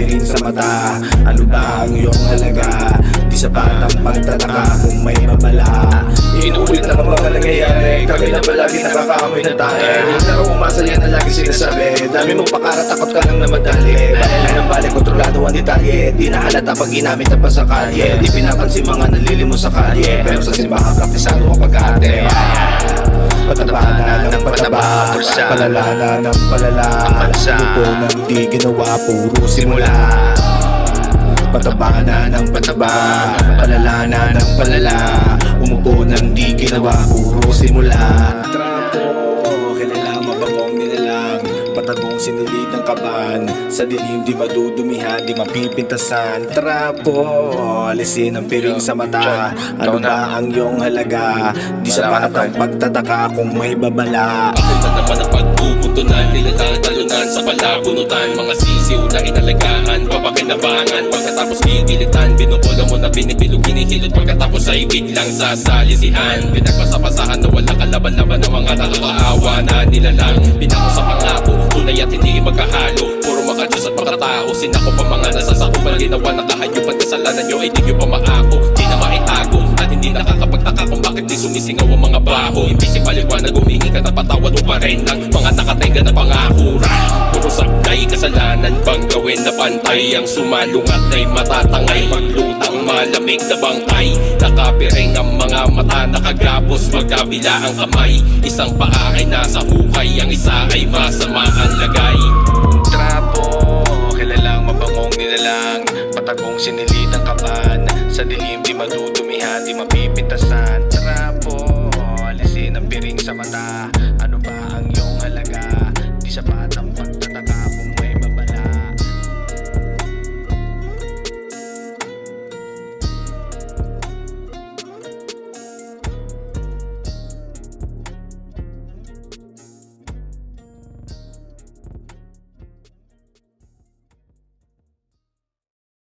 piring sa mata. Ano ba ang iyong halaga? Di sapat ang pagtataka kung may babala. Inuulit lang ang mga nangyayari, kami na palagi nakakaamoy ng tae. Huwag na raw umasa, yan ang lagi sinasabi. Dami mong pakara, takot ka lang na madali. Bale lang ng bale, kontrolado ang detalye. Di nahalata pag ginamit ang pasakalye. Di pinapansin mga nalilimos sa kalye, pero sa simbahan praktisado ang pag-ate. Pataba na ng pataba, palala na ng palala. Lupo ng di ginawa, puro simula. Pataba na ng pataba, palala na ng palala. Umupo ng di ginawa, puro simula. Trapo, kilala mabangong nilalang. Patagong sinilid ng kaban. Sa dilim di madudumihan, di mapipintasan. Trapo, alisin ang piring sa mata. Ano ba ang iyong halaga? Di sapat ang pagtataka kung may babala. Bakit na naman ang pagbubutunan? Nilatatalunan sa palabunutan. Mga sisiw na inalagaan, papakinabangan. Pagkatapos gigilitan, binubulo mo na binipilog, hinihilot. Pagkatapos ay biglang sasalisihan. Pinagpasapasahan na walang kalaban-laban ng mga nakakaawa na nilalang. Pinako sa pangako, tunay at hindi magkahalo. Puro makadiyos at makatao, sinako pa mga nasasakupan. Ginawa na kahayupan, kasalanan nyo ay di nyo pa maako. Di na maitago at hindi nakakapagtaka kung bakit di sumisingaw ang mga baho. Hindi si paliwanag, humingi ka na patawad mo pa rin ng mga nakatenga na pangahura. Puro sabay, kasalanan bang gawin na pantay? Ang sumalungat ay matatangay, paglutang malamig na bangkay. Nakapiring ang mga mata, nakagapos magkabila ang kamay. Isang paa ay nasa hukay, ang isa ay masama ang lagay. Trapo, kilalang mabangong nilalang. Patagong sinilid ng kaban. Sa dilim di madudumihan, di mapipintasan. Trapo, alisin ang piring sa mata. Ano ba ang iyong halaga? Di sapat